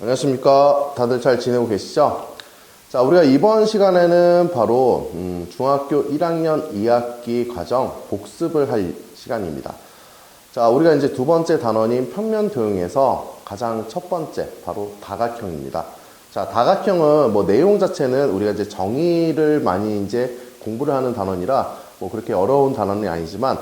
안녕하십니까. 다들 잘 지내고 계시죠? 자, 우리가 이번 시간에는 바로 중학교 1학년 2학기 과정 복습을 할 시간입니다. 자, 우리가 이제 두 번째 단원인 평면도형에서 가장 첫 번째 바로 다각형입니다. 자, 다각형은 뭐 내용 자체는 우리가 이제 정의를 많이 이제 공부를 하는 단원이라 뭐 그렇게 어려운 단원이 아니지만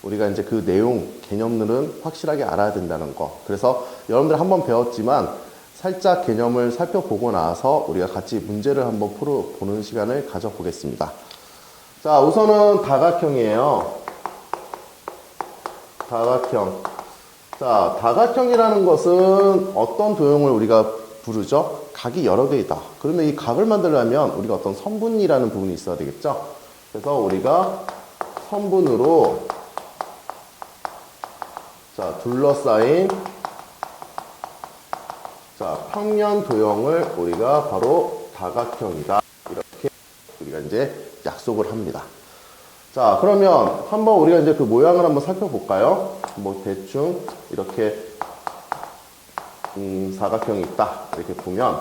우리가 이제 그 내용 개념들은 확실하게 알아야 된다는 거. 그래서 여러분들 한번 배웠지만 살짝 개념을 살펴보고 나서 우리가 같이 문제를 한번 풀어보는 시간을 가져보겠습니다. 자, 우선은 다각형이에요. 다각형. 자, 다각형이라는 것은 어떤 도형을 우리가 부르죠? 각이 여러 개 있다. 그러면 이 각을 만들려면 우리가 어떤 선분이라는 부분이 있어야 되겠죠? 그래서 우리가 선분으로 자, 둘러싸인 자, 평면 도형을 우리가 바로 다각형이다. 이렇게 우리가 이제 약속을 합니다. 자, 그러면 한번 우리가 이제 그 모양을 한번 살펴볼까요? 뭐 대충 이렇게 사각형이 있다. 이렇게 보면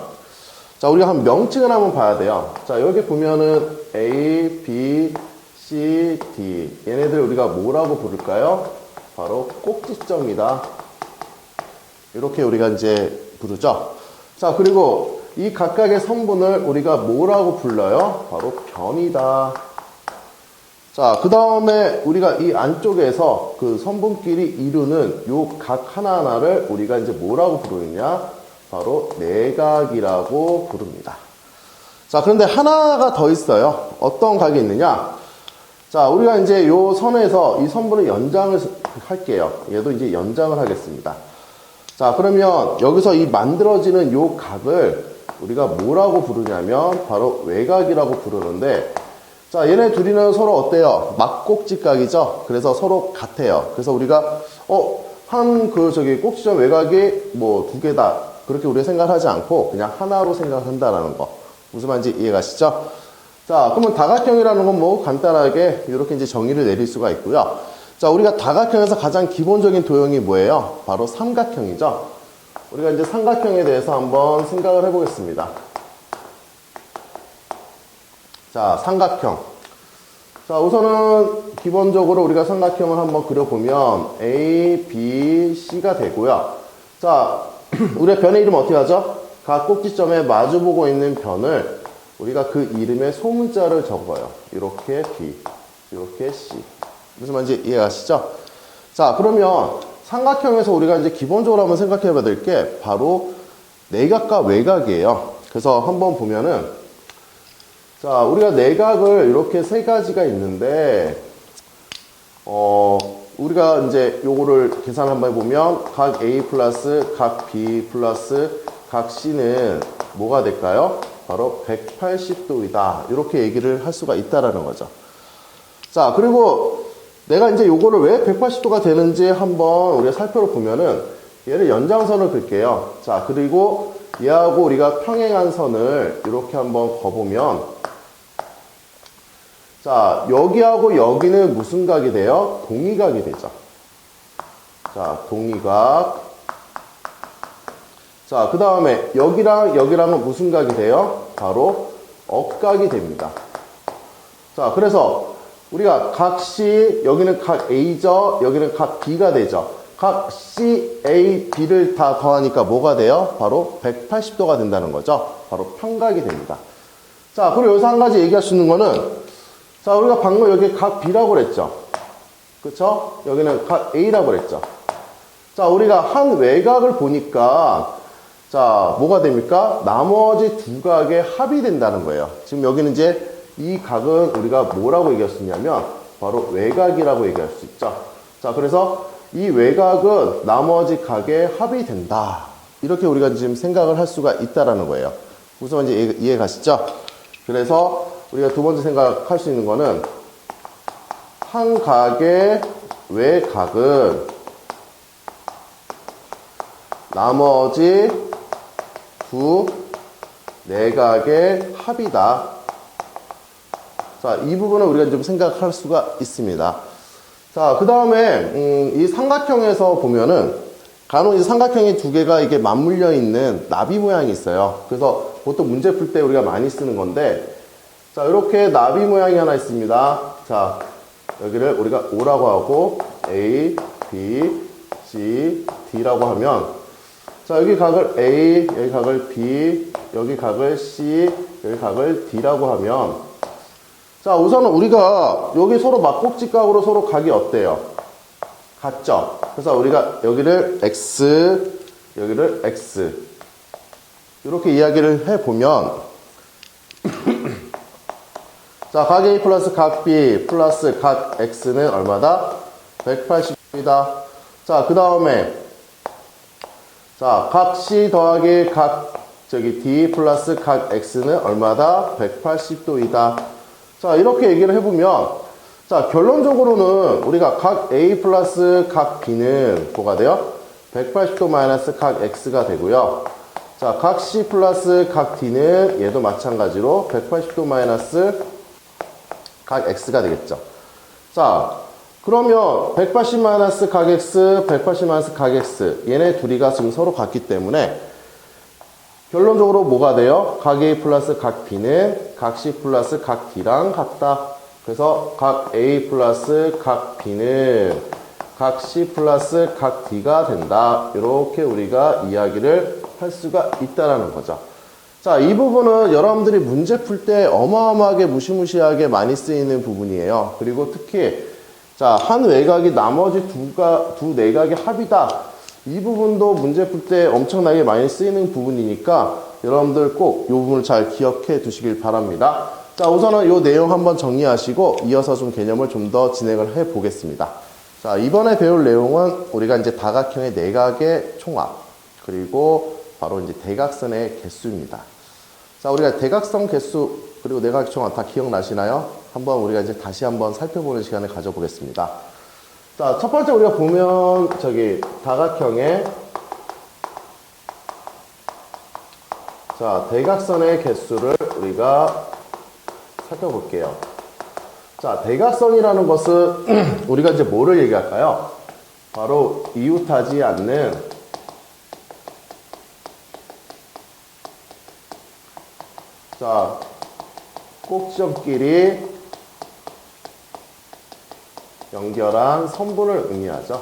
자, 우리가 한 명칭을 한번 봐야 돼요. 자, 여기 보면은 A, B, C, D 얘네들 우리가 뭐라고 부를까요? 바로 꼭지점이다. 이렇게 우리가 이제 부르죠. 자, 그리고 이 각각의 선분을 우리가 뭐라고 불러요? 바로 변이다. 자, 그 다음에 우리가 이 안쪽에서 그 선분끼리 이루는 요 각 하나하나를 우리가 이제 뭐라고 부르느냐? 바로 내각이라고 부릅니다. 자, 그런데 하나가 더 있어요. 어떤 각이 있느냐? 자, 우리가 이제 요 선에서 이 선분을 연장을 할게요. 얘도 이제 연장을 하겠습니다. 자, 그러면 여기서 이 만들어지는 요 각을 우리가 뭐라고 부르냐면 바로 외각이라고 부르는데 자, 얘네 둘이는 서로 어때요? 막꼭지각이죠? 그래서 서로 같아요. 그래서 우리가 꼭지점 외각이 뭐 두 개다. 그렇게 우리가 생각하지 않고 그냥 하나로 생각한다라는 거. 무슨 말인지 이해가시죠? 자, 그러면 다각형이라는 건 뭐 간단하게 이렇게 이제 정의를 내릴 수가 있고요. 자, 우리가 다각형에서 가장 기본적인 도형이 뭐예요? 바로 삼각형이죠. 우리가 이제 삼각형에 대해서 한번 생각을 해보겠습니다. 자, 삼각형. 자, 우선은 기본적으로 우리가 삼각형을 한번 그려보면 A, B, C가 되고요. 자, 우리가 변의 이름 어떻게 하죠? 각 꼭지점에 마주보고 있는 변을 우리가 그 이름에 소문자를 적어요. 이렇게 B, 이렇게 C. 무슨 말인지 이해가시죠? 자, 그러면 삼각형에서 우리가 이제 기본적으로 한번 생각해 봐야 될 게 바로 내각과 외각이에요. 그래서 한번 보면은 자, 우리가 내각을 이렇게 세 가지가 있는데 우리가 이제 요거를 계산 한번 해보면 각 A 플러스 각 B 플러스 각 C는 뭐가 될까요? 바로 180도이다. 이렇게 얘기를 할 수가 있다라는 거죠. 자, 그리고 내가 이제 요거를 왜 180도가 되는지 한번 우리가 살펴보면은 얘를 연장선을 그릴게요. 자, 그리고 얘하고 우리가 평행한 선을 이렇게 한번 거보면 자, 여기하고 여기는 무슨 각이 돼요? 동의각이 되죠. 자, 동의각. 자, 그 다음에 여기랑 여기랑은 무슨 각이 돼요? 바로 억각이 됩니다. 자, 그래서 우리가 각 C, 여기는 각 A죠. 여기는 각 B가 되죠. 각 C, A, B를 다 더하니까 뭐가 돼요? 바로 180도가 된다는 거죠. 바로 평각이 됩니다. 자, 그리고 여기서 한 가지 얘기할 수 있는 거는 자, 우리가 방금 여기 각 B라고 그랬죠. 그쵸? 여기는 각 A라고 그랬죠. 자, 우리가 한 외곽을 보니까 자, 뭐가 됩니까? 나머지 두 각의 합이 된다는 거예요. 지금 여기는 이제 이 각은 우리가 뭐라고 얘기할 수 있냐면 바로 외각이라고 얘기할 수 있죠. 자, 그래서 이 외각은 나머지 각의 합이 된다. 이렇게 우리가 지금 생각을 할 수가 있다라는 거예요. 무슨 말인지 이해 가시죠? 그래서 우리가 두 번째 생각할 수 있는 거는 한 각의 외각은 나머지 두 내각의 합이다. 자, 이 부분을 우리가 좀 생각할 수가 있습니다. 자, 그 다음에 이 삼각형에서 보면은 간혹 이제 삼각형이 두 개가 이게 맞물려 있는 나비 모양이 있어요. 그래서 보통 문제 풀 때 우리가 많이 쓰는 건데, 자, 이렇게 나비 모양이 하나 있습니다. 자, 여기를 우리가 O라고 하고, A, B, C, D라고 하면, 자, 여기 각을 A, 여기 각을 B, 여기 각을 C, 여기 각을 D라고 하면, 자, 우선은 우리가 여기 서로 막곡직각으로 서로 각이 어때요? 같죠? 그래서 우리가 여기를 X, 여기를 X. 이렇게 이야기를 해보면, 자, 각 A 플러스 각 B 플러스 각 X는 얼마다? 180이다. 자, 그 다음에, 자, 각 C 더하기 각 D 플러스 각 X는 얼마다? 180도이다. 자, 이렇게 얘기를 해보면, 자, 결론적으로는 우리가 각 A 플러스 각 B는 뭐가 돼요? 180도 마이너스 각 X가 되고요. 자, 각 C 플러스 각 D는 얘도 마찬가지로 180도 마이너스 각 X가 되겠죠. 자, 그러면 180 마이너스 각 X, 180 마이너스 각 X 얘네 둘이가 지금 서로 같기 때문에 결론적으로 뭐가 돼요? 각 A 플러스 각 B는 각 C 플러스 각 D랑 같다. 그래서 각 A 플러스 각 B는 각 C 플러스 각 D가 된다. 이렇게 우리가 이야기를 할 수가 있다라는 거죠. 자, 이 부분은 여러분들이 문제 풀 때 어마어마하게 무시무시하게 많이 쓰이는 부분이에요. 그리고 특히 자, 한 외곽이 나머지 두 내각의 합이다. 이 부분도 문제 풀 때 엄청나게 많이 쓰이는 부분이니까 여러분들 꼭 이 부분을 잘 기억해 두시길 바랍니다. 자, 우선은 이 내용 한번 정리하시고 이어서 좀 개념을 좀 더 진행을 해 보겠습니다. 자, 이번에 배울 내용은 우리가 이제 다각형의 내각의 총합, 그리고 바로 이제 대각선의 개수입니다. 자, 우리가 대각선 개수, 그리고 내각의 총합 다 기억나시나요? 한번 우리가 이제 다시 한번 살펴보는 시간을 가져보겠습니다. 자, 첫 번째 우리가 보면 다각형의 자, 대각선의 개수를 우리가 살펴볼게요. 자, 대각선이라는 것은 우리가 이제 뭐를 얘기할까요? 바로 이웃하지 않는 자, 꼭지점끼리 연결한 선분을 의미하죠.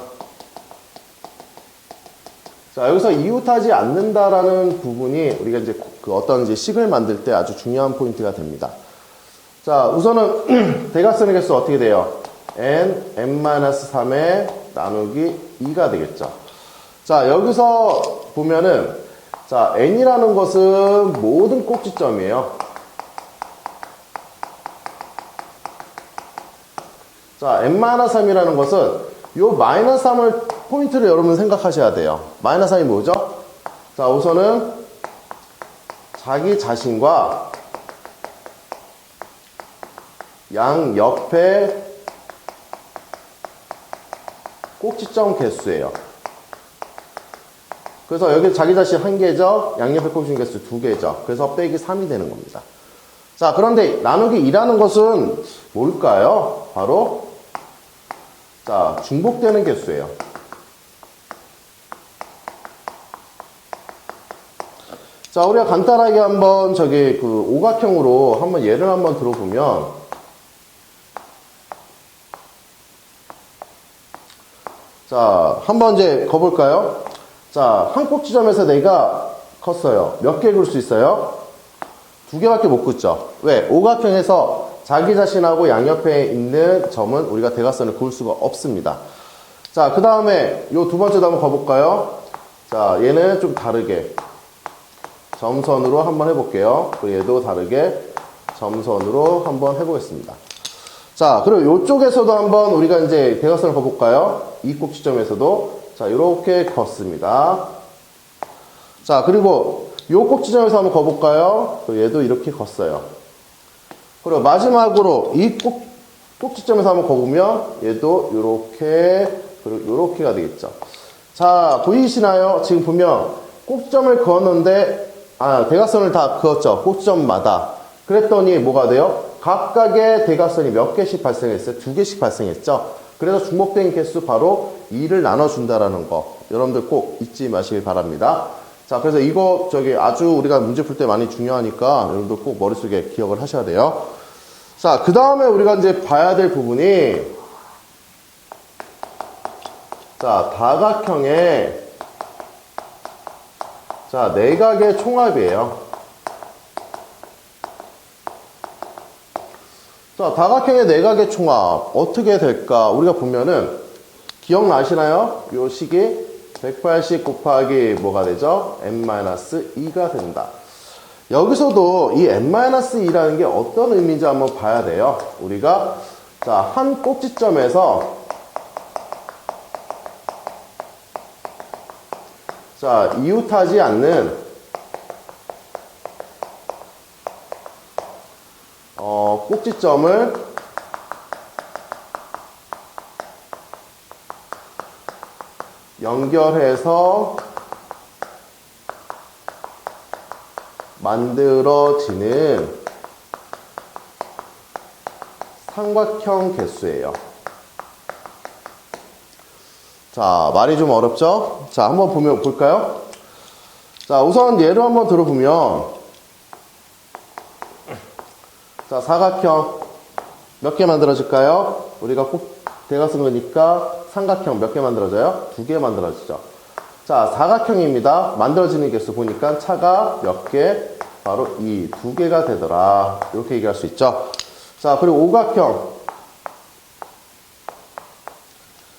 자, 여기서 이웃하지 않는다라는 부분이 우리가 이제 어떤 이제 식을 만들 때 아주 중요한 포인트가 됩니다. 자, 우선은 대각선의 개수 어떻게 돼요? n-3에 나누기 2가 되겠죠. 자, 여기서 보면은 자, n이라는 것은 모든 꼭지점이에요. 자, n-3이라는 것은 요 -3을 포인트를 여러분 생각하셔야 돼요. -3이 뭐죠? 자, 우선은 자기 자신과 양 옆에 꼭지점 개수예요. 그래서 여기 자기 자신 1개죠. 양옆에 꼭지점 개수 2개죠. 그래서 빼기 3이 되는 겁니다. 자, 그런데 나누기 2라는 것은 뭘까요? 바로 자, 중복되는 개수예요. 자, 우리가 간단하게 한번 오각형으로 한번 예를 한번 들어보면 자, 한번 이제 거볼까요? 자, 한 꼭지점에서 내가 컸어요. 몇 개 그을 수 있어요? 2개밖에 못 긋죠. 왜? 오각형에서 자기 자신하고 양옆에 있는 점은 우리가 대각선을 그을 수가 없습니다. 자, 그 다음에 요 두 번째도 한번 가볼까요? 자, 얘는 좀 다르게 점선으로 한번 해볼게요. 그리고 얘도 다르게 점선으로 한번 해보겠습니다. 자, 그리고 이쪽에서도 한번 우리가 이제 대각선을 그어볼까요? 이 꼭지점에서도 자, 이렇게 걷습니다. 자, 그리고 이 꼭지점에서 한번 그어볼까요? 얘도 이렇게 걷어요. 그리고 마지막으로 이 꼭지점에서 한번 그어보면 얘도 이렇게, 그리고 이렇게가 되겠죠. 자, 보이시나요? 지금 보면 꼭지점을 그었는데 대각선을 다 그었죠. 꼭지점마다. 그랬더니 뭐가 돼요? 각각의 대각선이 몇 개씩 발생했어요? 2개씩 발생했죠. 그래서 중복된 개수 바로 2를 나눠준다라는 거. 여러분들 꼭 잊지 마시길 바랍니다. 자, 그래서 이거 아주 우리가 문제 풀 때 많이 중요하니까 여러분들 꼭 머릿속에 기억을 하셔야 돼요. 자, 그 다음에 우리가 이제 봐야 될 부분이, 자, 다각형의, 자, 내각의 총합이에요. 자, 다각형의 내각의 총합 어떻게 될까? 우리가 보면은 기억나시나요? 요 식이 180 곱하기 뭐가 되죠? n-2가 된다. 여기서도 이 n-2라는 게 어떤 의미인지 한번 봐야 돼요. 우리가 자, 한 꼭지점에서 자, 이웃하지 않는 꼭지점을 연결해서 만들어지는 삼각형 개수예요. 자, 말이 좀 어렵죠? 자, 한번 볼까요? 자, 우선 예를 한번 들어보면, 자, 사각형 몇 개 만들어질까요? 우리가 꼭 대각선 거니까 삼각형 몇 개 만들어져요? 2개 만들어지죠. 자, 사각형입니다. 만들어지는 개수 보니까 차가 몇 개? 바로 이 2개가 되더라. 이렇게 얘기할 수 있죠. 자, 그리고 오각형.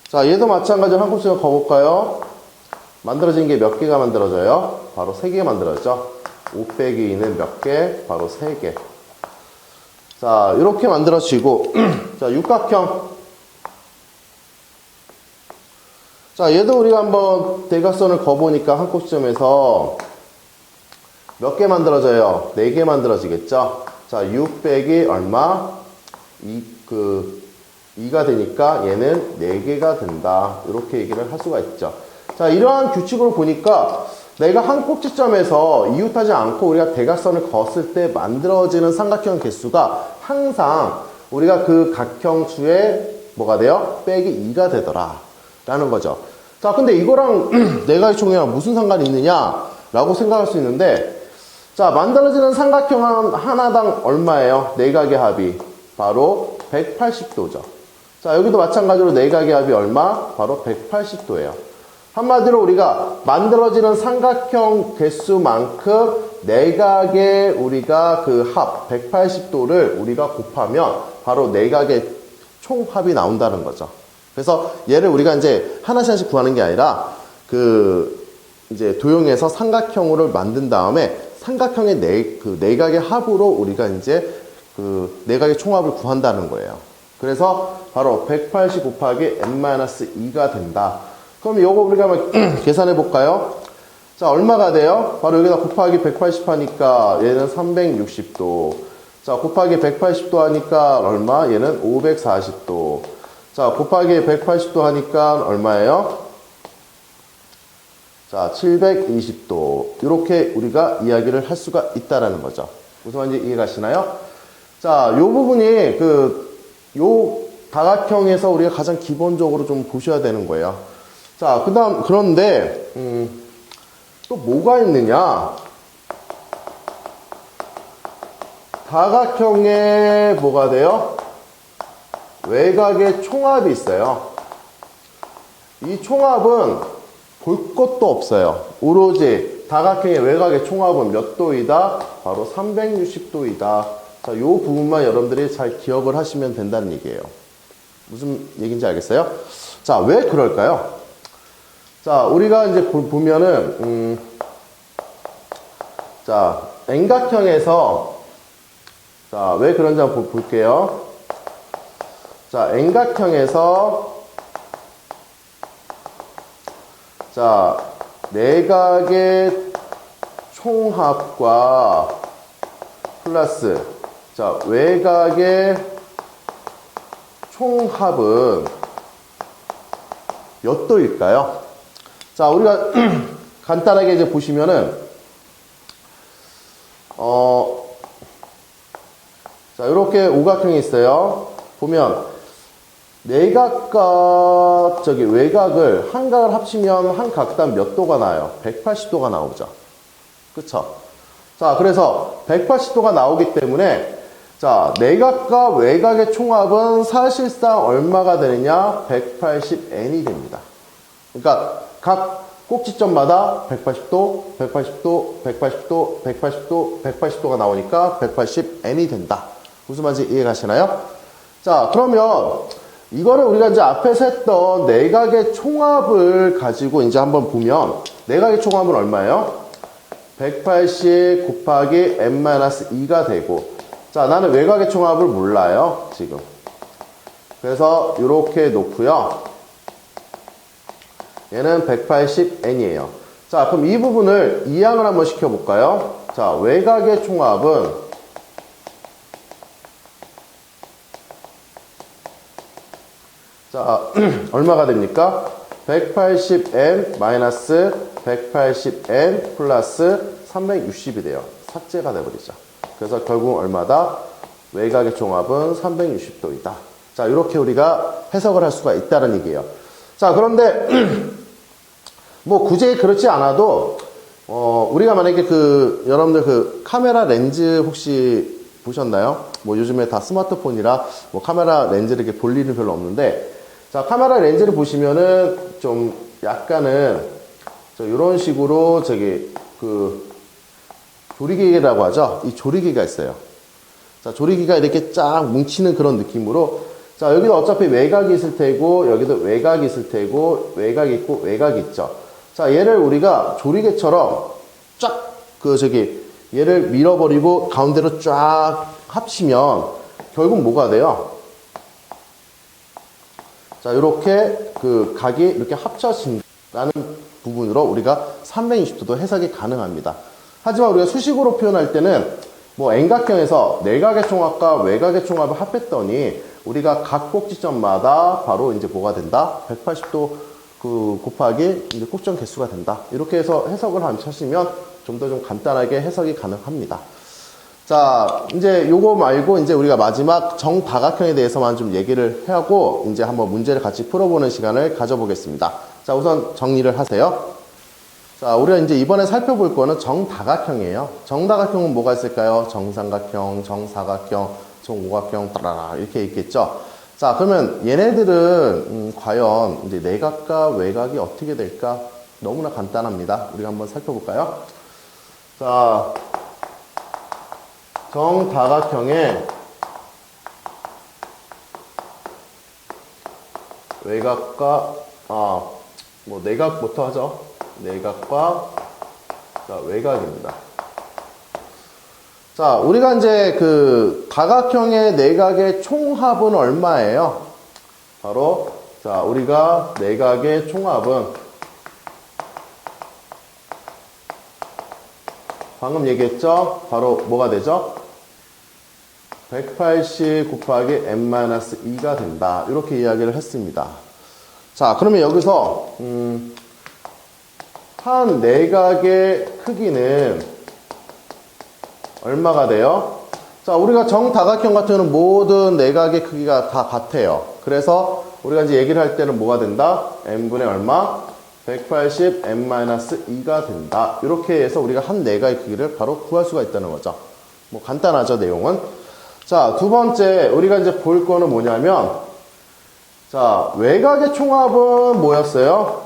자, 얘도 마찬가지로 한 곱씩 가볼까요? 만들어진 게 몇 개가 만들어져요? 바로 3개 만들어져. 5 빼기 2는 몇 개? 바로 3개. 자, 이렇게 만들어지고, 자, 육각형. 자, 얘도 우리가 한번 대각선을 그어보니까 한 꼭지점에서 몇 개 만들어져요? 4개 만들어지겠죠? 자, 6 빼기 얼마? 2가 되니까 얘는 4개가 된다. 이렇게 얘기를 할 수가 있죠. 자, 이러한 규칙으로 보니까 내가 한 꼭지점에서 이웃하지 않고 우리가 대각선을 그었을 때 만들어지는 삼각형 개수가 항상 우리가 그 각형수의 뭐가 돼요? 빼기 2가 되더라. 라는 거죠. 자, 근데 이거랑 내각의 총이랑 무슨 상관이 있느냐? 라고 생각할 수 있는데, 자, 만들어지는 삼각형 하나당 얼마예요? 내각의 합이. 바로 180도죠. 자, 여기도 마찬가지로 내각의 합이 얼마? 바로 180도예요. 한마디로 우리가 만들어지는 삼각형 개수만큼 내각의 우리가 그 합, 180도를 우리가 곱하면 바로 내각의 총합이 나온다는 거죠. 그래서 얘를 우리가 이제 하나씩 구하는 게 아니라 이제 도형에서 삼각형으로 만든 다음에 삼각형의 내각의 합으로 우리가 이제 내각의 총합을 구한다는 거예요. 그래서 바로 180 곱하기 n-2가 된다. 그럼 이거 우리가 한번 계산해 볼까요? 자, 얼마가 돼요? 바로 여기다 곱하기 180 하니까 얘는 360도. 자, 곱하기 180도 하니까 얼마? 얘는 540도. 자, 곱하기 180도 하니까 얼마예요? 자, 720도. 이렇게 우리가 이야기를 할 수가 있다라는 거죠. 무슨 말인지 이해가시나요? 자, 요 부분이 요 다각형에서 우리가 가장 기본적으로 좀 보셔야 되는 거예요. 자, 그런데, 또 뭐가 있느냐? 다각형에 뭐가 돼요? 외곽의 총합이 있어요. 이 총합은 볼 것도 없어요. 오로지 다각형의 외곽의 총합은 몇 도이다? 바로 360도이다. 자, 요 부분만 여러분들이 잘 기억을 하시면 된다는 얘기예요. 무슨 얘기인지 알겠어요? 자, 왜 그럴까요? 자, 우리가 이제 보면은, 자, N각형에서, 자, 왜 그런지 한번 볼게요. 자, N각형에서, 자, 내각의 총합과 플러스, 자, 외곽의 총합은 몇 도일까요? 자, 우리가 간단하게 이제 보시면은, 자, 이렇게 오각형이 있어요. 보면, 내각과 외각을 한 각을 합치면 한 각당 몇 도가 나요? 180도가 나오죠. 그쵸? 자, 그래서 180도가 나오기 때문에 자, 내각과 외각의 총합은 사실상 얼마가 되느냐? 180n이 됩니다. 그러니까 각 꼭지점마다 180도, 180도, 180도, 180도, 180도가 나오니까 180n이 된다. 무슨 말인지 이해가시나요? 자, 그러면 이거를 우리가 이제 앞에서 했던 내각의 총합을 가지고 이제 한번 보면 내각의 총합은 얼마예요? 180 곱하기 n-2가 되고, 자, 나는 외곽의 총합을 몰라요, 지금. 그래서 이렇게 놓고요. 얘는 180n이에요. 자, 그럼 이 부분을 이항을 한번 시켜볼까요? 자, 외곽의 총합은 자, 얼마가 됩니까? 180n 마이너스 180n 플러스 360이 돼요. 삭제가 돼버리죠. 그래서 결국 얼마다? 외곽의 총합은 360도이다. 자, 이렇게 우리가 해석을 할 수가 있다는 얘기예요. 자, 그런데 뭐 굳이 그렇지 않아도 우리가 만약에 여러분들 카메라 렌즈 혹시 보셨나요? 뭐 요즘에 다 스마트폰이라 뭐 카메라 렌즈를 이렇게 볼 일은 별로 없는데, 자, 카메라 렌즈를 보시면은 좀 약간은 이런 식으로 조리개라고 하죠. 이 조리개가 있어요. 자, 조리개가 이렇게 쫙 뭉치는 그런 느낌으로, 자, 여기도 어차피 외곽이 있을 테고, 여기도 외곽이 있을 테고, 외곽이 있고, 외곽이 있죠. 자, 얘를 우리가 조리개처럼 쫙, 얘를 밀어버리고 가운데로 쫙 합치면 결국 뭐가 돼요? 자, 이렇게 각이 이렇게 합쳐진다는 부분으로 우리가 360도도 해석이 가능합니다. 하지만 우리가 수식으로 표현할 때는 뭐 N각형에서 내각의 총합과 외각의 총합을 합했더니 우리가 각 꼭지점마다 바로 이제 뭐가 된다? 180도 곱하기 이제 꼭지점 개수가 된다. 이렇게 해서 해석을 하시면 좀 더 좀 간단하게 해석이 가능합니다. 자, 이제 요거 말고 이제 우리가 마지막 정다각형에 대해서만 좀 얘기를 하고 이제 한번 문제를 같이 풀어보는 시간을 가져보겠습니다. 자, 우선 정리를 하세요. 자, 우리가 이제 이번에 살펴볼 거는 정다각형이에요. 정다각형은 뭐가 있을까요? 정삼각형, 정사각형, 정오각형, 따라라 이렇게 있겠죠. 자, 그러면 얘네들은 과연 이제 내각과 외각이 어떻게 될까? 너무나 간단합니다. 우리가 한번 살펴볼까요? 자, 정다각형의 외곽과 뭐 내각부터 하죠. 내각과 자, 외곽입니다. 자, 우리가 이제 다각형의 내각의 총합은 얼마예요? 바로 자, 우리가 내각의 총합은 방금 얘기했죠? 바로 뭐가 되죠? 180 곱하기 n-2가 된다. 이렇게 이야기를 했습니다. 자, 그러면 여기서 한 내각의 크기는 얼마가 돼요? 자, 우리가 정다각형 같은 경우는 모든 내각의 크기가 다 같아요. 그래서 우리가 이제 얘기를 할 때는 뭐가 된다? n분의 얼마? 180 n-2가 된다. 이렇게 해서 우리가 한 내각의 크기를 바로 구할 수가 있다는 거죠. 뭐 간단하죠, 내용은. 자, 두 번째 우리가 이제 볼 거는 뭐냐면, 자, 외곽의 총합은 뭐였어요?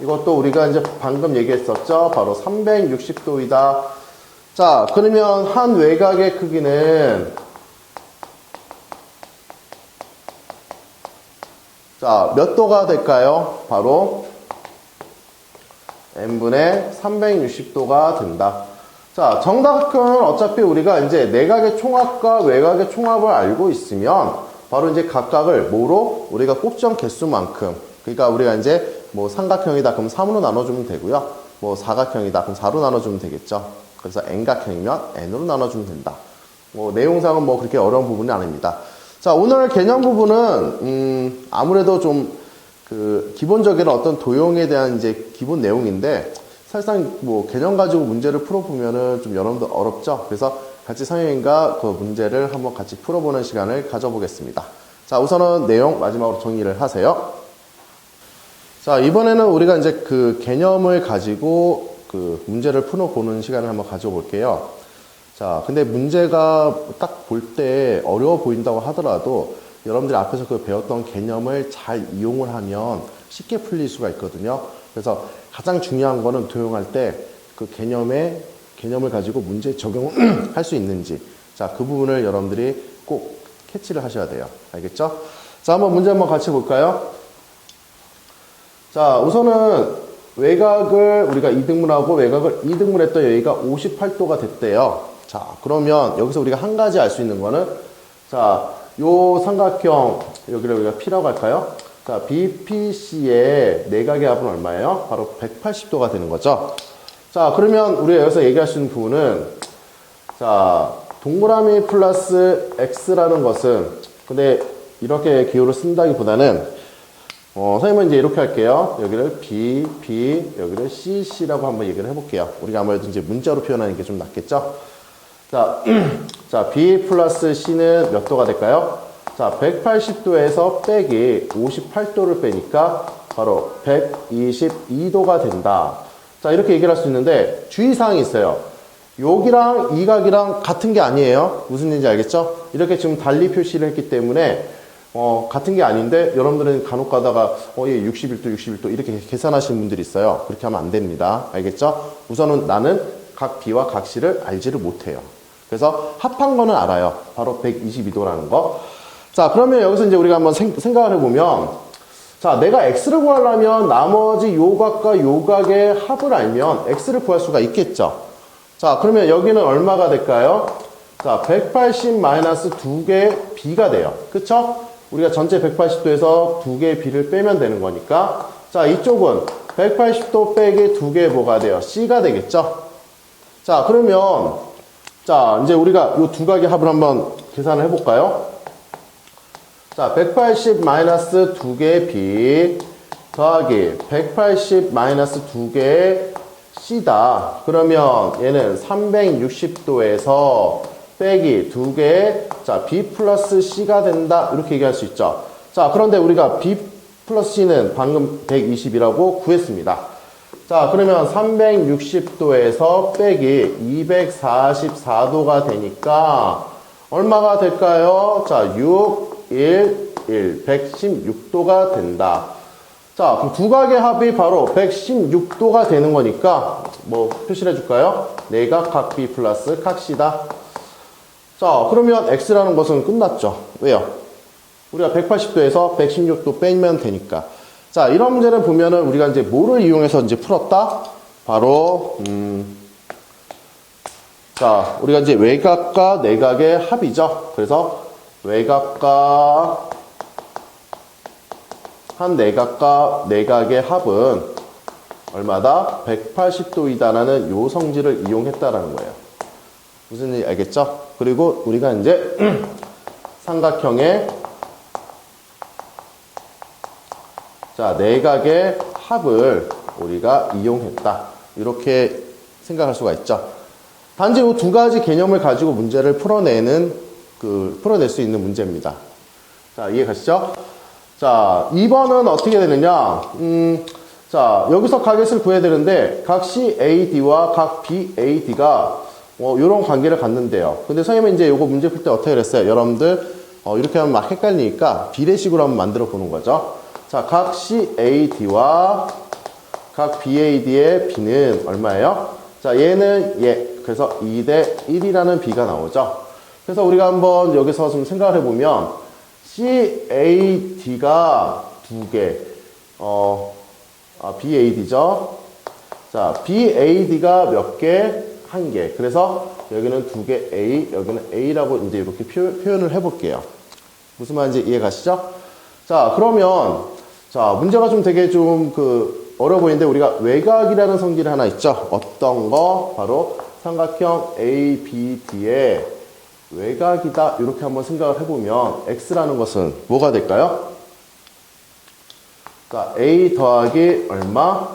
이것도 우리가 이제 방금 얘기했었죠. 바로 360도이다. 자, 그러면 한 외곽의 크기는 자, 몇 도가 될까요? 바로 n분의 360도가 된다. 자, 정다각형은 어차피 우리가 이제 내각의 총합과 외곽의 총합을 알고 있으면 바로 이제 각각을 뭐로? 우리가 꼭지점 개수만큼, 그러니까 우리가 이제 뭐 삼각형이다 그럼 3으로 나눠주면 되고요. 뭐 사각형이다 그럼 4로 나눠주면 되겠죠. 그래서 n각형이면 n으로 나눠주면 된다. 뭐 내용상은 뭐 그렇게 어려운 부분이 아닙니다. 자, 오늘 개념 부분은 아무래도 좀 기본적인 어떤 도형에 대한 이제 기본 내용인데, 사실상 뭐 개념 가지고 문제를 풀어보면은 좀 여러분들 어렵죠. 그래서 같이 선생님과 그 문제를 한번 같이 풀어보는 시간을 가져보겠습니다. 자, 우선은 내용 마지막으로 정리를 하세요. 자, 이번에는 우리가 이제 그 개념을 가지고 그 문제를 풀어보는 시간을 한번 가져볼게요. 자, 근데 문제가 딱 볼 때 어려워 보인다고 하더라도 여러분들이 앞에서 그 배웠던 개념을 잘 이용을 하면 쉽게 풀릴 수가 있거든요. 그래서 가장 중요한 거는 도용할 때 그 개념을 가지고 문제 적용을 할 수 있는지. 자, 그 부분을 여러분들이 꼭 캐치를 하셔야 돼요. 알겠죠? 자, 한번 문제 한번 같이 볼까요? 자, 우선은 외곽을 우리가 2등분하고 외곽을 2등분 했던 여기가 58도가 됐대요. 자, 그러면 여기서 우리가 한 가지 알 수 있는 거는, 자, 요 삼각형, 여기를 우리가 P라고 할까요? 자, BPC의 내각의 합은 얼마예요? 바로 180도가 되는 거죠. 자, 그러면 우리가 여기서 얘기할 수 있는 부분은, 자, 동그라미 플러스 X라는 것은, 근데 이렇게 기호를 쓴다기보다는, 선생님은 이제 이렇게 할게요. 여기를 B, 여기를 CC라고 한번 얘기를 해볼게요. 우리가 아무래도 이제 문자로 표현하는 게 좀 낫겠죠? 자, 자, B 플러스 C는 몇 도가 될까요? 자, 180도에서 빼기 58도를 빼니까 바로 122도가 된다. 자, 이렇게 얘기를 할 수 있는데 주의사항이 있어요. 여기랑 이 각이랑 같은 게 아니에요. 무슨 얘기인지 알겠죠? 이렇게 지금 달리 표시를 했기 때문에 같은 게 아닌데 여러분들은 간혹 가다가 얘 61도 이렇게 계산하시는 분들이 있어요. 그렇게 하면 안 됩니다. 알겠죠? 우선은 나는 각 B와 각 C를 알지를 못해요. 그래서 합한 거는 알아요. 바로 122도라는 거. 자, 그러면 여기서 이제 우리가 한번 생각을 해보면, 자, 내가 X를 구하려면 나머지 요 각과 요 각의 합을 알면 X를 구할 수가 있겠죠. 자, 그러면 여기는 얼마가 될까요? 자, 180 마이너스 2개 B가 돼요. 그쵸? 우리가 전체 180도에서 2개의 B를 빼면 되는 거니까. 자, 이쪽은 180도 빼기 2개 뭐가 돼요? C가 되겠죠? 자, 그러면, 자, 이제 우리가 요 두 각의 합을 한번 계산을 해볼까요? 자, 180 마이너스 2개의 B 더하기 180 마이너스 2개의 C다. 그러면 얘는 360도에서 빼기 2개, 자, B 플러스 C가 된다. 이렇게 얘기할 수 있죠. 자, 그런데 우리가 B 플러스 C는 방금 120이라고 구했습니다. 자, 그러면 360도에서 빼기 244도가 되니까 얼마가 될까요? 자, 6, 1, 116도가 된다. 자, 그럼 두 각의 합이 바로 116도가 되는 거니까 뭐 표시를 해줄까요? 내각 각 B 플러스 각 C다. 자, 그러면 X라는 것은 끝났죠. 왜요? 우리가 180도에서 116도 빼면 되니까. 자, 이런 문제를 보면은 우리가 이제 뭐를 이용해서 이제 풀었다? 바로, 자, 우리가 이제 외곽과 내각의 합이죠. 그래서 외곽과 한 내각과 내각의 합은 얼마다? 180도이다라는 요 성질을 이용했다라는 거예요. 무슨 얘기 알겠죠? 그리고 우리가 이제 삼각형의 자, 내각의 합을 우리가 이용했다. 이렇게 생각할 수가 있죠. 단지 이 두 가지 개념을 가지고 문제를 풀어낼 수 있는 문제입니다. 자, 이해 가시죠? 자, 2번은 어떻게 되느냐? 자, 여기서 각을 구해야 되는데, 각 CAD와 각 BAD가 이런 관계를 갖는데요. 근데 선생님은 이제 이거 문제 풀 때 어떻게 그랬어요? 여러분들, 이렇게 하면 막 헷갈리니까 비례식으로 한번 만들어 보는 거죠. 자, 각 CAD와 각 BAD의 B는 얼마예요? 자, 얘는 그래서 2대 1이라는 B가 나오죠. 그래서 우리가 한번 여기서 좀 생각을 해보면 CAD가 2개, BAD죠. 자, BAD가 몇 개? 1개. 그래서 여기는 2개 A, 여기는 A라고 이제 이렇게 표현을 해볼게요. 무슨 말인지 이해 가시죠? 자, 그러면, 자, 문제가 좀 되게 좀 어려워 보이는데 우리가 외곽이라는 성질이 하나 있죠. 어떤 거? 바로 삼각형 ABD의 외곽이다. 이렇게 한번 생각을 해보면 X라는 것은 뭐가 될까요? 자, A 더하기 얼마?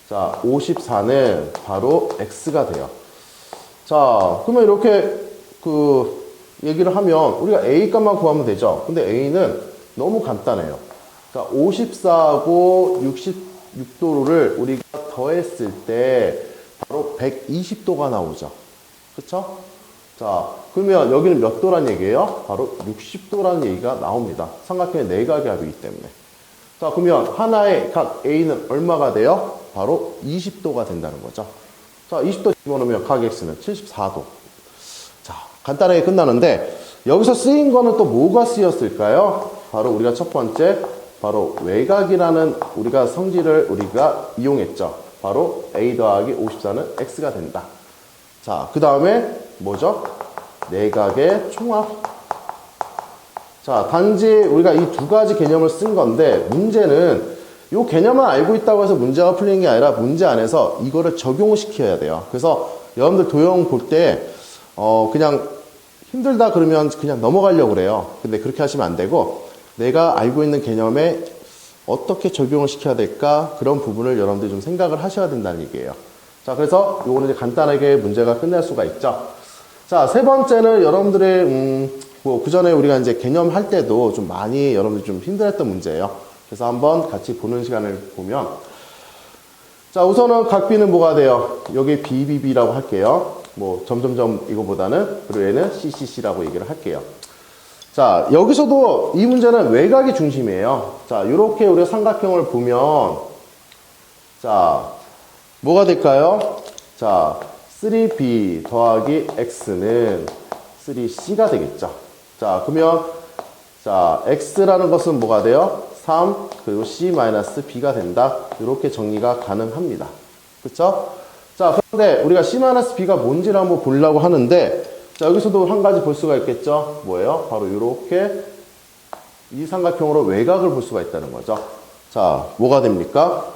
자, 54는 바로 X가 돼요. 자, 그러면 이렇게 얘기를 하면 우리가 A 값만 구하면 되죠. 근데 A는 너무 간단해요. 자, 54하고 66도를 우리가 더했을 때 바로 120도가 나오죠. 그쵸? 자, 그러면 여기는 몇 도란 얘기예요? 바로 60도라는 얘기가 나옵니다. 삼각형의 내각의 합이기 때문에. 자, 그러면 하나의 각 A는 얼마가 돼요? 바로 20도가 된다는 거죠. 자, 20도 집어넣으면 각 X는 74도. 자, 간단하게 끝나는데 여기서 쓰인 거는 또 뭐가 쓰였을까요? 바로 우리가 첫 번째 바로 외곽이라는 우리가 성질을 우리가 이용했죠. 바로 A 더하기 54는 X가 된다. 자, 그 다음에 뭐죠? 내각의 총합. 자, 단지 우리가 이 두 가지 개념을 쓴 건데 문제는 이 개념만 알고 있다고 해서 문제가 풀리는 게 아니라 문제 안에서 이거를 적용시켜야 돼요. 그래서 여러분들 도형 볼 때 그냥 힘들다 그러면 그냥 넘어가려고 그래요. 근데 그렇게 하시면 안 되고 내가 알고 있는 개념에 어떻게 적용을 시켜야 될까 그런 부분을 여러분들이 좀 생각을 하셔야 된다는 얘기예요. 자, 그래서 요거는 이제 간단하게 문제가 끝날 수가 있죠. 자, 세 번째는 여러분들의 그 전에 우리가 이제 개념 할 때도 좀 많이 여러분들이 좀 힘들었던 문제예요. 그래서 한번 같이 보는 시간을 보면, 자, 우선은 각 B는 뭐가 돼요? 여기 BBB라고 할게요. 뭐 점점점 이거보다는, 그리고 얘는 CCC라고 얘기를 할게요. 자, 여기서도 이 문제는 외곽이 중심이에요. 자, 이렇게 우리가 삼각형을 보면, 자, 뭐가 될까요? 자, 3B 더하기 X는 3C가 되겠죠. 자, 그러면, 자, X라는 것은 뭐가 돼요? 3, 그리고 C-B가 된다. 이렇게 정리가 가능합니다. 그쵸? 자, 그런데 우리가 C-B가 뭔지를 한번 보려고 하는데, 자, 여기서도 한 가지 볼 수가 있겠죠? 뭐예요? 바로 이렇게 이 삼각형으로 외곽을 볼 수가 있다는 거죠. 자, 뭐가 됩니까?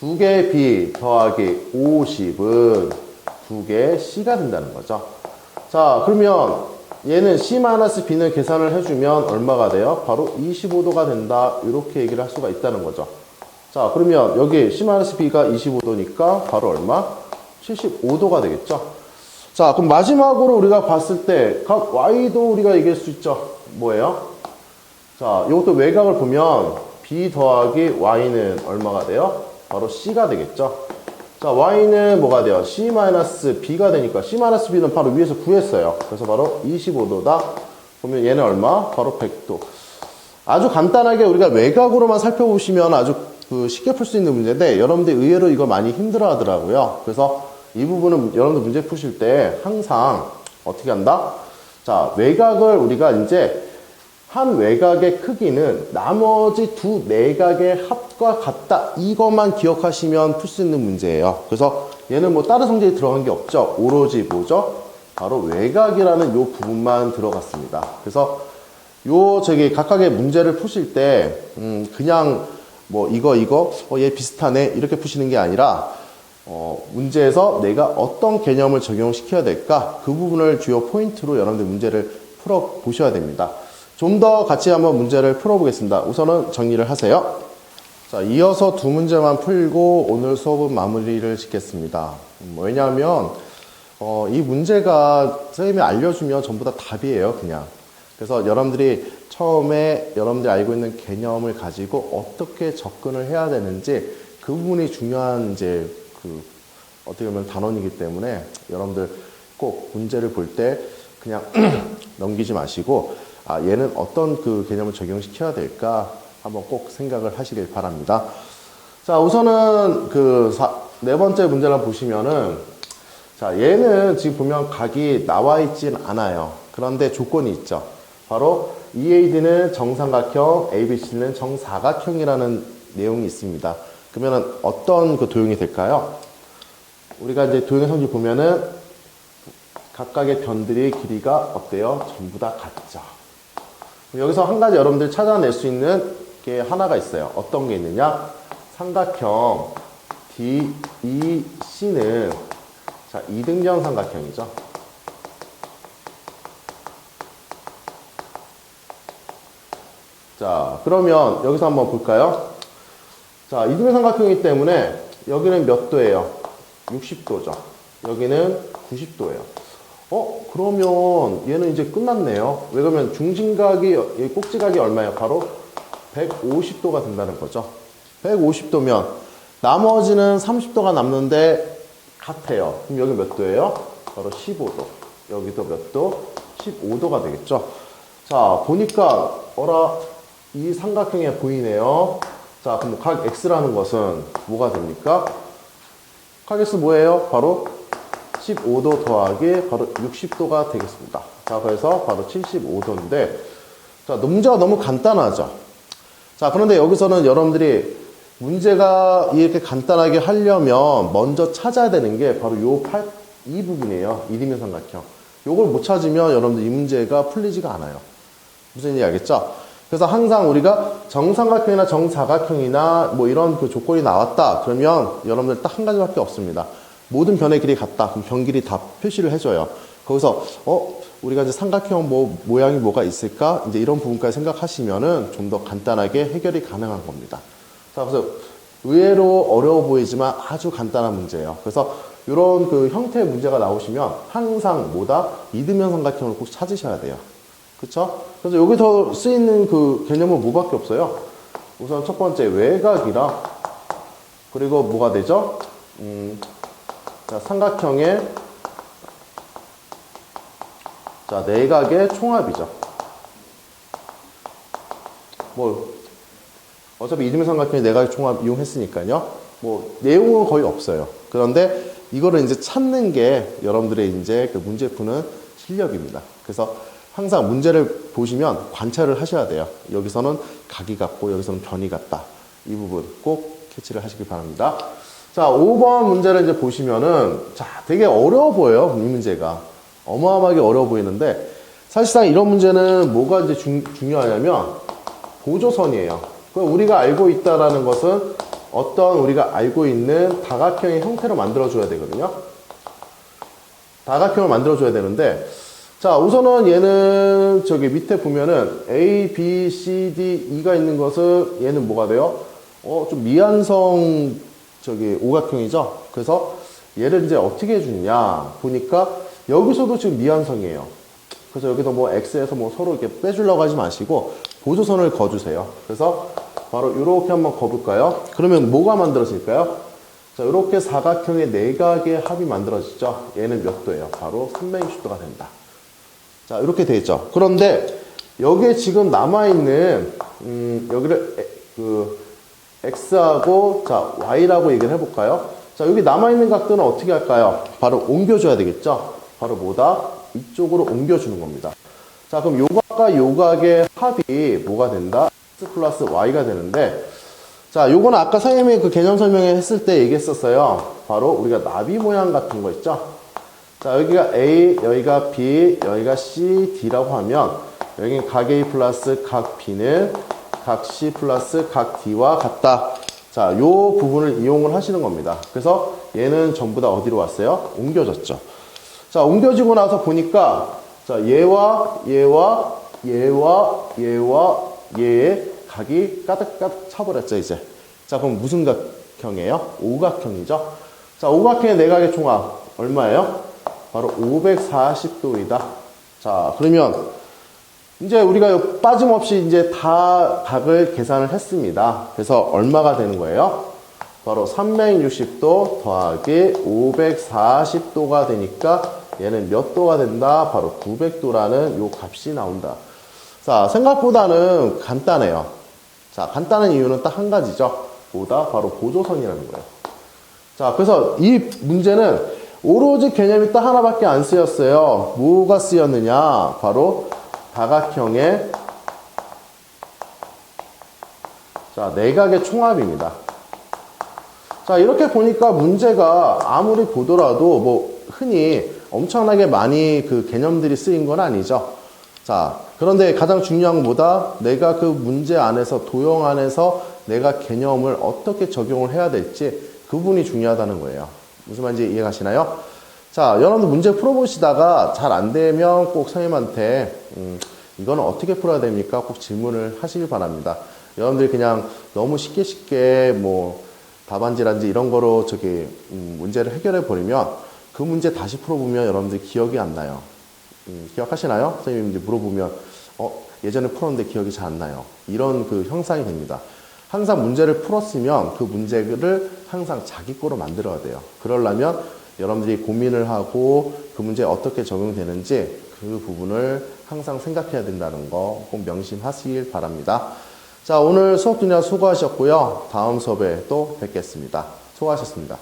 2개의 B 더하기 50은 2개의 C가 된다는 거죠. 자, 그러면 얘는 C-B는 계산을 해주면 얼마가 돼요? 바로 25도가 된다. 이렇게 얘기를 할 수가 있다는 거죠. 자, 그러면 여기 C-B가 25도니까 바로 얼마? 75도가 되겠죠. 자, 그럼 마지막으로 우리가 봤을 때 각 Y도 우리가 얘기할 수 있죠. 뭐예요? 자, 이것도 외곽을 보면 B 더하기 Y는 얼마가 돼요? 바로 C가 되겠죠. 자, Y는 뭐가 돼요? C-B가 되니까 C-B는 바로 위에서 구했어요. 그래서 바로 25도다. 그러면 얘는 얼마? 바로 100도. 아주 간단하게 우리가 외곽으로만 살펴보시면 아주 쉽게 풀 수 있는 문제인데 여러분들 의외로 이거 많이 힘들어 하더라고요. 그래서 이 부분은 여러분들 문제 푸실 때 항상 어떻게 한다? 자, 외곽을 우리가 이제 한 외곽의 크기는 나머지 두 내각의 합과 같다. 이것만 기억하시면 풀 수 있는 문제예요. 그래서 얘는 뭐 다른 성질이 들어간 게 없죠. 오로지 뭐죠? 바로 외곽이라는 요 부분만 들어갔습니다. 그래서 각각의 문제를 푸실 때 그냥 뭐 얘 비슷하네 이렇게 푸시는 게 아니라 문제에서 내가 어떤 개념을 적용시켜야 될까? 그 부분을 주요 포인트로 여러분들 문제를 풀어 보셔야 됩니다. 좀 더 같이 한번 문제를 풀어보겠습니다. 우선은 정리를 하세요. 자, 이어서 두 문제만 풀고 오늘 수업은 마무리를 짓겠습니다. 왜냐하면 이 문제가 선생님이 알려주면 전부 다 답이에요, 그냥. 그래서 여러분들이 처음에 여러분들이 알고 있는 개념을 가지고 어떻게 접근을 해야 되는지 그 부분이 중요한 이제 어떻게 보면 단원이기 때문에 여러분들 꼭 문제를 볼 때 그냥 넘기지 마시고 얘는 어떤 개념을 적용시켜야 될까 한번 꼭 생각을 하시길 바랍니다. 자, 우선은 네 번째 문제를 보시면은 자, 얘는 지금 보면 각이 나와 있진 않아요. 그런데 조건이 있죠. 바로 EAD는 정삼각형, ABC는 정사각형이라는 내용이 있습니다. 그러면은 어떤 도형이 될까요? 우리가 이제 도형의 성질 보면은 각각의 변들의 길이가 어때요? 전부 다 같죠. 여기서 한 가지 여러분들 찾아낼 수 있는 게 하나가 있어요. 어떤 게 있느냐? 삼각형 DEC는 자, 이등변 삼각형이죠. 자, 그러면 여기서 한번 볼까요? 자, 이등변 삼각형이기 때문에 여기는 몇 도예요? 60도죠. 여기는 90도예요. 그러면 얘는 이제 끝났네요. 왜 그러면 중심각이, 이 꼭지각이 얼마예요? 바로 150도가 된다는 거죠. 150도면 나머지는 30도가 남는데 같아요. 그럼 여기 몇 도예요? 바로 15도. 여기도 몇 도? 15도가 되겠죠. 자, 보니까 이 삼각형에 보이네요. 자, 그럼 각 X라는 것은 뭐가 됩니까? 각 X 뭐예요? 바로 15도 더하기 바로 60도가 되겠습니다. 자, 그래서 바로 75도인데, 자, 문제가 너무 간단하죠. 자, 그런데 여기서는 여러분들이 문제가 이렇게 간단하게 하려면 먼저 찾아야 되는 게 바로 이 부분이에요. 이리면 삼각형. 요걸 못 찾으면 여러분들 이 문제가 풀리지가 않아요. 무슨 얘기 알겠죠? 그래서 항상 우리가 정삼각형이나 정사각형이나 뭐 이런 그 조건이 나왔다. 그러면 여러분들 딱 한 가지밖에 없습니다. 모든 변의 길이 같다. 그럼 변 길이 다 표시를 해줘요. 거기서 우리가 이제 삼각형 모양이 뭐가 있을까? 이제 이런 부분까지 생각하시면은 좀 더 간단하게 해결이 가능한 겁니다. 자, 그래서 의외로 어려워 보이지만 아주 간단한 문제예요. 그래서 이런 그 형태의 문제가 나오시면 항상 이등변 삼각형을 꼭 찾으셔야 돼요. 그쵸? 그래서 여기서 쓰이는 그 개념은 뭐밖에 없어요? 우선 첫 번째 외곽이랑, 그리고 뭐가 되죠? 자, 삼각형의 자, 내각의 총합이죠. 어차피 이등변 삼각형의 내각의 총합 이용했으니까요. 내용은 거의 없어요. 그런데 이거를 이제 찾는 게 여러분들의 이제 그 문제 푸는 실력입니다. 그래서 항상 문제를 보시면 관찰을 하셔야 돼요. 여기서는 각이 같고 여기서는 변이 같다. 이 부분 꼭 캐치를 하시기 바랍니다. 자, 5번 문제를 이제 보시면은, 자, 되게 어려워 보여요. 이 문제가. 어마어마하게 어려워 보이는데, 사실상 이런 문제는 뭐가 이제 중요하냐면, 보조선이에요. 우리가 알고 있다라는 것은 어떤 우리가 알고 있는 다각형의 형태로 만들어줘야 되거든요. 다각형을 만들어줘야 되는데, 자, 우선은 얘는 저기 밑에 보면은 A, B, C, D, E가 있는 것은 얘는 뭐가 돼요? 좀 미완성 오각형이죠. 그래서 얘를 이제 어떻게 해주느냐 보니까 여기서도 지금 미완성이에요. 그래서 여기서 X에서 서로 이렇게 빼주려고 하지 마시고 보조선을 그어주세요. 그래서 바로 이렇게 한번 그어볼까요? 그러면 뭐가 만들어질까요? 자, 이렇게 사각형의 내각의 합이 만들어지죠. 얘는 몇 도예요? 바로 360도가 된다. 자, 이렇게 돼 있죠. 그런데 여기에 지금 남아있는 여기를 X하고 자 Y라고 얘기를 해볼까요? 자, 여기 남아있는 각도는 어떻게 할까요? 바로 옮겨줘야 되겠죠. 바로 이쪽으로 옮겨주는 겁니다. 자, 그럼 요각과 요각의 합이 뭐가 된다? X 플러스 Y가 되는데, 자, 요거는 아까 선생님이 그 개념 설명회 했을 때 얘기했었어요. 바로 우리가 나비 모양 같은 거 있죠? 자, 여기가 A, 여기가 B, 여기가 C, D라고 하면 여기는 각 A 플러스 각 B는 각 C 플러스 각 D와 같다. 자, 요 부분을 이용을 하시는 겁니다. 그래서 얘는 전부 다 어디로 왔어요? 옮겨졌죠. 자, 옮겨지고 나서 보니까 자, 얘와 얘의 각이 가득가득 차버렸죠, 이제. 자, 그럼 무슨 각형이에요? 오각형이죠. 자, 오각형의 내각의 총합 얼마예요? 바로 540도이다. 자, 그러면 이제 우리가 빠짐없이 이제 다 각을 계산을 했습니다. 그래서 얼마가 되는 거예요? 바로 360도 더하기 540도가 되니까 얘는 몇 도가 된다? 바로 900도라는 요 값이 나온다. 자, 생각보다는 간단해요. 자, 간단한 이유는 딱 한 가지죠. 바로 보조선이라는 거예요. 자, 그래서 이 문제는 오로지 개념이 딱 하나밖에 안 쓰였어요. 뭐가 쓰였느냐? 바로 다각형의 자, 내각의 총합입니다. 자, 이렇게 보니까 문제가 아무리 보더라도 흔히 엄청나게 많이 그 개념들이 쓰인 건 아니죠. 자, 그런데 가장 중요한 것보다 내가 그 문제 안에서, 도형 안에서 내가 개념을 어떻게 적용을 해야 될지 그 부분이 중요하다는 거예요. 무슨 말인지 이해가시나요? 자, 여러분들 문제 풀어보시다가 잘 안 되면 꼭 선생님한테 이거는 어떻게 풀어야 됩니까? 꼭 질문을 하시길 바랍니다. 여러분들이 그냥 너무 쉽게 답안지라든지 이런 거로 문제를 해결해 버리면 그 문제 다시 풀어보면 여러분들이 기억이 안 나요. 기억하시나요? 선생님이 이제 물어보면 예전에 풀었는데 기억이 잘 안 나요. 이런 그 형상이 됩니다. 항상 문제를 풀었으면 그 문제를 항상 자기 거로 만들어야 돼요. 그러려면 여러분들이 고민을 하고 그 문제에 어떻게 적용되는지 그 부분을 항상 생각해야 된다는 거 꼭 명심하시길 바랍니다. 자, 오늘 수업 분야 수고하셨고요. 다음 수업에 또 뵙겠습니다. 수고하셨습니다.